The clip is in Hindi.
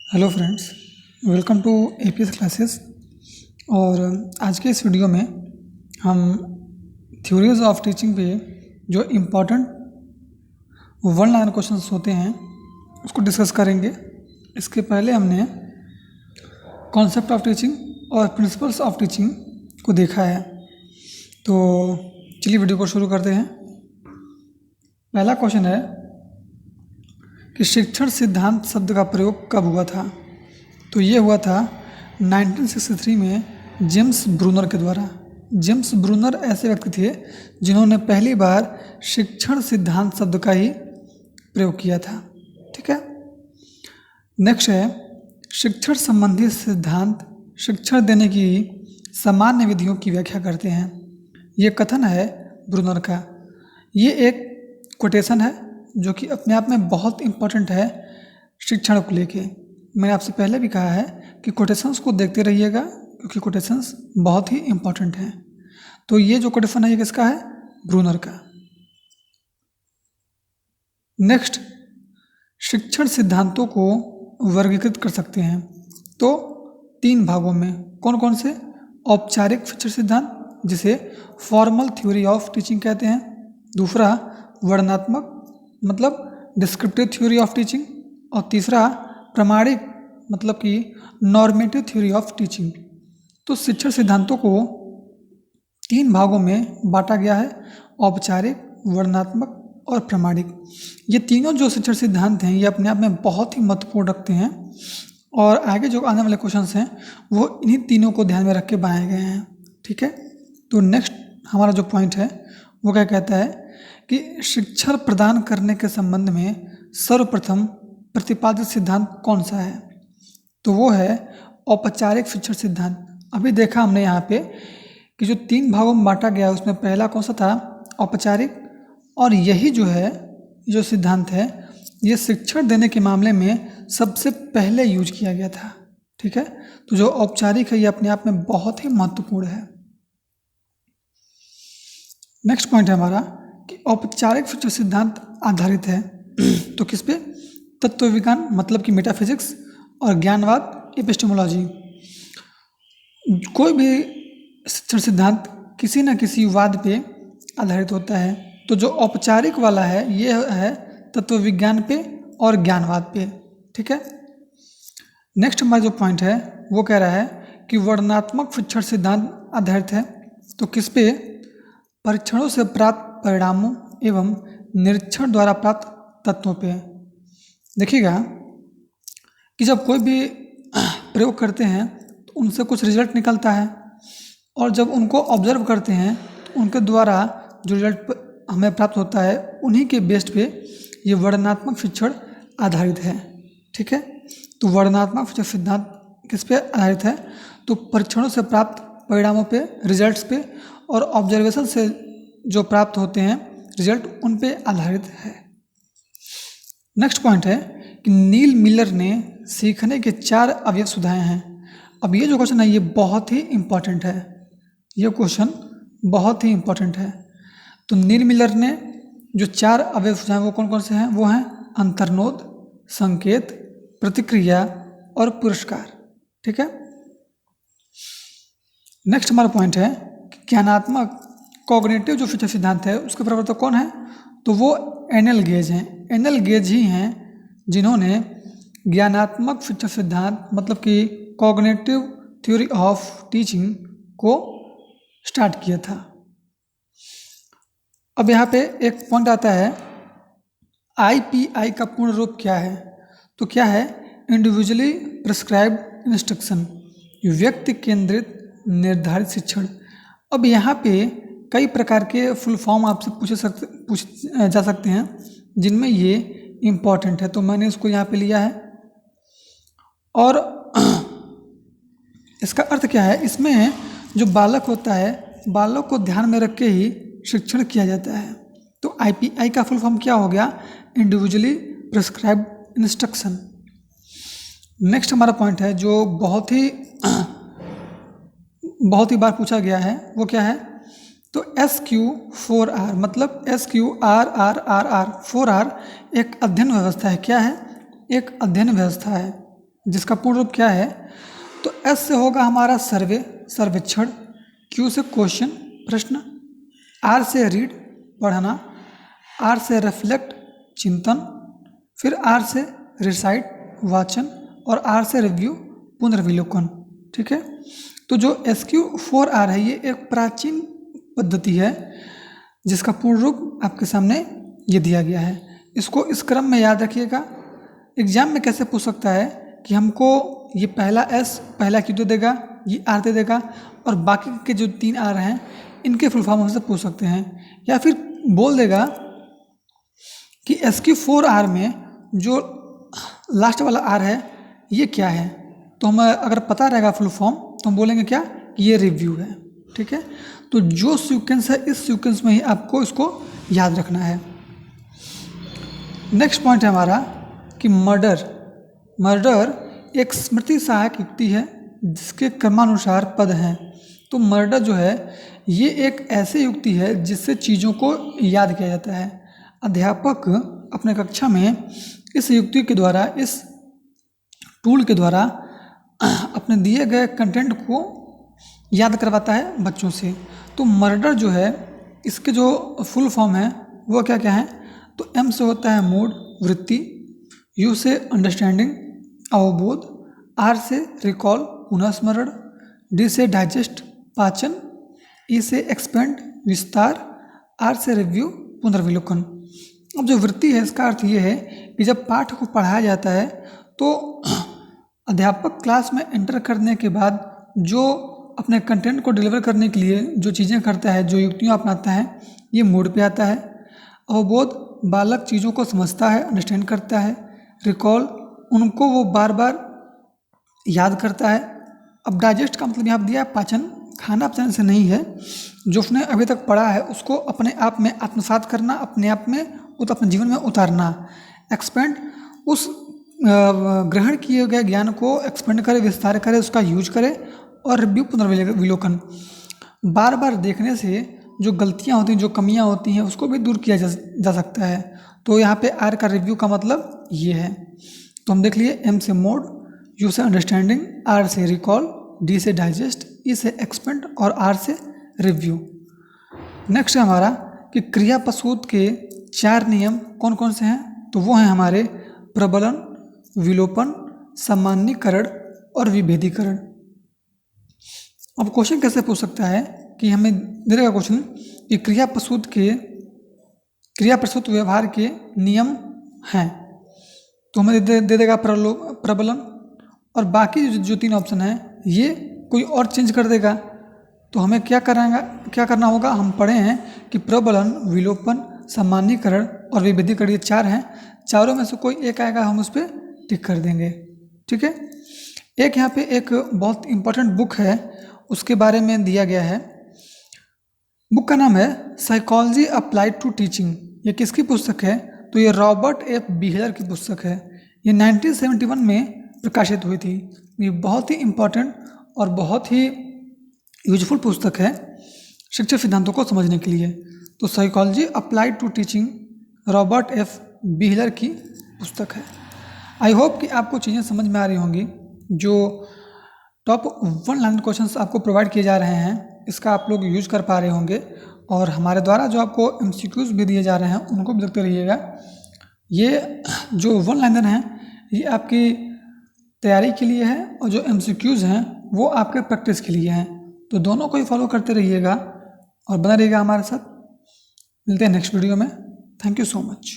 Hello friends, welcome to APS classes. और आज के इस वीडियो में हम थ्योरीज ऑफ टीचिंग पे जो इम्पोर्टेंट वन लाइन क्वेश्चंस होते हैं उसको डिस्कस करेंगे। इसके पहले हमने कॉन्सेप्ट ऑफ टीचिंग और प्रिंसिपल्स ऑफ टीचिंग को देखा है। तो चलिए वीडियो को शुरू करते हैं। पहला क्वेश्चन है कि शिक्षण सिद्धांत शब्द का प्रयोग कब हुआ था। तो ये हुआ था 1963 में जेम्स ब्रूनर के द्वारा। जेम्स ब्रूनर ऐसे व्यक्ति थे जिन्होंने पहली बार शिक्षण सिद्धांत शब्द का ही प्रयोग किया था। ठीक है। नेक्स्ट है शिक्षण संबंधी सिद्धांत शिक्षण देने की सामान्य विधियों की व्याख्या करते हैं। ये कथन है ब्रूनर का। ये एक कोटेशन है जो कि अपने आप में बहुत इम्पोर्टेंट है शिक्षण को लेके। मैंने आपसे पहले भी कहा है कि कोटेशंस को देखते रहिएगा क्योंकि कोटेशंस बहुत ही इम्पोर्टेंट हैं। तो ये जो कोटेशन है ये किसका है? ब्रूनर का। नेक्स्ट, शिक्षण सिद्धांतों को वर्गीकृत कर सकते हैं तो 3 भागों में। कौन कौन से? औपचारिक शिक्षण सिद्धांत जिसे फॉर्मल थ्योरी ऑफ टीचिंग कहते हैं। दूसरा वर्णनात्मक मतलब डिस्क्रिप्टिव थ्योरी ऑफ टीचिंग। और तीसरा प्रमाणिक मतलब कि नॉर्मेटिव थ्योरी ऑफ टीचिंग। तो शिक्षण सिद्धांतों को 3 भागों में बांटा गया है, औपचारिक, वर्णनात्मक और प्रमाणिक। ये तीनों जो शिक्षण सिद्धांत हैं ये अपने आप में बहुत ही महत्वपूर्ण रखते हैं और आगे जो आने वाले क्वेश्चंस हैं वो इन्हीं तीनों को ध्यान में रख के बनाए गए हैं। ठीक है। तो नेक्स्ट हमारा जो पॉइंट है वो क्या कहता है कि शिक्षण प्रदान करने के संबंध में सर्वप्रथम प्रतिपादित सिद्धांत कौन सा है। तो वो है औपचारिक शिक्षण सिद्धांत। अभी देखा हमने यहाँ पे कि जो 3 भागों में बांटा गया उसमें पहला कौन सा था? औपचारिक। और यही जो है जो सिद्धांत है ये शिक्षण देने के मामले में सबसे पहले यूज किया गया था। ठीक है। तो जो औपचारिक है ये अपने आप में बहुत ही महत्वपूर्ण है। नेक्स्ट पॉइंट है हमारा कि औपचारिक शिक्षण सिद्धांत आधारित है तो किस पे? तत्व विज्ञान मतलब कि मेटाफिजिक्स और ज्ञानवाद एपिस्टेमोलॉजी। कोई भी शिक्षण सिद्धांत किसी न किसी वाद पे आधारित होता है। तो जो औपचारिक वाला है ये है तत्व विज्ञान पे और ज्ञानवाद पे। ठीक है। नेक्स्ट हमारा जो पॉइंट है वो कह रहा है कि वर्णनात्मक शिक्षण सिद्धांत आधारित है तो किस पे? परीक्षणों से प्राप्त परिणामों एवं निरीक्षण द्वारा प्राप्त तत्वों पे। देखिएगा कि जब कोई भी प्रयोग करते हैं तो उनसे कुछ रिजल्ट निकलता है और जब उनको ऑब्जर्व करते हैं तो उनके द्वारा जो रिजल्ट हमें प्राप्त होता है उन्हीं के बेस्ड पे ये वर्णनात्मक शिक्षण आधारित है। ठीक है। तो वर्णनात्मक शिक्षण सिद्धांत किस पे आधारित है? तो परीक्षणों से प्राप्त परिणामों पे, रिजल्ट्स पे और ऑब्जर्वेशन से जो प्राप्त होते हैं रिजल्ट उन पे आधारित है। नेक्स्ट पॉइंट है कि नील मिलर ने सीखने के 4 अवयव सुझाए हैं। अब ये जो क्वेश्चन है ये बहुत ही इम्पोर्टेंट है। ये क्वेश्चन बहुत ही इम्पोर्टेंट है। तो नील मिलर ने जो 4 अवयव सुझाए वो कौन कौन से हैं? वो हैं अंतर्नोद, संकेत, प्रतिक्रिया और पुरस्कार। ठीक है। नेक्स्ट हमारा पॉइंट है कि ज्ञानात्मक कॉग्निटिव जो शिक्षण सिद्धांत है उसके प्रवर्तक कौन है? तो वो एनएल गेज हैं। एनएल गेज ही हैं जिन्होंने ज्ञानात्मक शिक्षण सिद्धांत मतलब कि कॉग्निटिव थ्योरी ऑफ टीचिंग को स्टार्ट किया था। अब यहाँ पे एक पॉइंट आता है आईपीआई का पूर्ण रूप क्या है? तो क्या है? इंडिविजुअली प्रिस्क्राइब्ड इंस्ट्रक्शन, व्यक्ति केंद्रित निर्धारित शिक्षण। अब यहाँ पे कई प्रकार के फुल फॉर्म आपसे पूछे जा सकते हैं जिनमें ये इम्पॉर्टेंट है तो मैंने इसको यहाँ पे लिया है। और इसका अर्थ क्या है? इसमें जो बालक होता है बालक को ध्यान में रख के ही शिक्षण किया जाता है। तो आईपीआई का फुल फॉर्म क्या हो गया? Individually prescribed instruction. नेक्स्ट हमारा पॉइंट है जो बहुत ही बार पूछा गया है वो क्या है? तो SQ4R मतलब SQRRRR 4R एक अध्ययन व्यवस्था है। क्या है? एक अध्ययन व्यवस्था है जिसका पूर्ण रूप क्या है? तो एस से होगा हमारा सर्वे, सर्वेक्षण। क्यू से क्वेश्चन, प्रश्न। आर से रीड, पढ़ना। आर से रिफ्लेक्ट, चिंतन। फिर आर से रिसाइट, वाचन। और आर से रिव्यू, पुनर्विलोकन। ठीक है, तो जो SQ4R है ये एक प्राचीन पद्धति है जिसका पूर्ण रूप आपके सामने ये दिया गया है। इसको इस क्रम में याद रखिएगा। एग्जाम में कैसे पूछ सकता है कि हमको ये पहला S पहला Q दे देगा, ये R दे देगा, और बाकी के जो 3 R हैं इनके फुल फॉर्म हमसे पूछ सकते हैं। या फिर बोल देगा कि SQ4R में जो लास्ट वाला R है ये क्या है, तो हमें अगर पता रहेगा फुल फॉर्म तो हम बोलेंगे क्या कि ये रिव्यू है। ठीक है, तो जो सीक्वेंस है इस सीक्वेंस में ही आपको इसको याद रखना है। नेक्स्ट पॉइंट है हमारा कि मर्डर। मर्डर एक स्मृति सहायक युक्ति है जिसके क्रमानुसार पद हैं। तो मर्डर जो है ये एक ऐसी युक्ति है जिससे चीज़ों को याद किया जाता है। अध्यापक अपने कक्षा में इस युक्ति के द्वारा, इस टूल के द्वारा अपने दिए गए कंटेंट को याद करवाता है बच्चों से। तो मर्डर जो है इसके जो फुल फॉर्म है वो क्या क्या है? तो M से होता है मूड, वृत्ति। U से अंडरस्टैंडिंग, अवबोध। R से रिकॉल, पुनः स्मरण। D से डाइजेस्ट, पाचन। E से एक्सपेंड, विस्तार। R से रिव्यू, पुनर्विलोकन। अब जो वृत्ति है इसका अर्थ ये है कि जब पाठ को पढ़ाया जाता है तो अध्यापक क्लास में एंटर करने के बाद जो अपने कंटेंट को डिलीवर करने के लिए जो चीज़ें करता है, जो युक्तियाँ अपनाता है, ये मूड पे आता है। अवबोध, बालक चीज़ों को समझता है, अंडरस्टैंड करता है। रिकॉल, उनको वो बार बार याद करता है। अब डाइजेस्ट का मतलब यहाँ दिया है पाचन, खाना पचन से नहीं है, जो उसने अभी तक पढ़ा है उसको अपने आप में आत्मसात करना, अपने आप में अपने जीवन में उतारना। एक्सपेंड, उस ग्रहण किए गए ज्ञान को एक्सपेंड करे, विस्तार करे, उसका यूज करे। और रिव्यू, पुनर्विलोकन, बार बार देखने से जो गलतियाँ होती हैं, जो कमियाँ होती हैं उसको भी दूर किया जा सकता है। तो यहाँ पे R का रिव्यू का मतलब ये है। तो हम देख लिए M से मोड, U से अंडरस्टैंडिंग, R से रिकॉल, D से डाइजेस्ट, E से एक्सपेंड और R से रिव्यू। नेक्स्ट है हमारा कि क्रिया प्रसूत के 4 नियम कौन कौन से हैं? तो वो हैं हमारे प्रबलन, विलोपन, सामान्यीकरण और विभेदीकरण। अब क्वेश्चन कैसे पूछ सकता है कि हमें दे देगा क्वेश्चन कि क्रिया प्रसूत व्यवहार के नियम हैं, तो हमें दे देगा प्रबलन, और बाकी जो 3 ऑप्शन हैं ये कोई और चेंज कर देगा। तो हमें क्या करना होगा? हम पढ़े हैं कि प्रबलन, विलोपन, सामान्यीकरण और विभेदीकरण ये 4 हैं। चारों में से कोई एक आएगा, हम उस पर टिक कर देंगे। ठीक है, एक यहाँ पे एक बहुत इंपॉर्टेंट बुक है उसके बारे में दिया गया है। बुक का नाम है साइकोलॉजी अप्लाइड टू टीचिंग। ये किसकी पुस्तक है? तो ये रॉबर्ट F. बीहलर की पुस्तक है। ये 1971 में प्रकाशित हुई थी। ये बहुत ही इम्पोर्टेंट और बहुत ही यूजफुल पुस्तक है शिक्षण सिद्धांतों को समझने के लिए। तो psychology applied to teaching Robert F. Biehler की पुस्तक है। आई होप कि आपको चीज़ें समझ में आ रही होंगी। जो टॉप 1 लाइन क्वेश्चंस आपको प्रोवाइड किए जा रहे हैं इसका आप लोग यूज कर पा रहे होंगे, और हमारे द्वारा जो आपको MCQs भी दिए जा रहे हैं उनको भी देखते रहिएगा। ये जो 1 लाइनर हैं ये आपकी तैयारी के लिए है, और जो MCQs हैं वो आपके प्रैक्टिस के लिए हैं। तो दोनों को ही फॉलो करते रहिएगा और बना रहिएगा हमारे साथ। मिलते हैं नेक्स्ट वीडियो में। Thank you so much.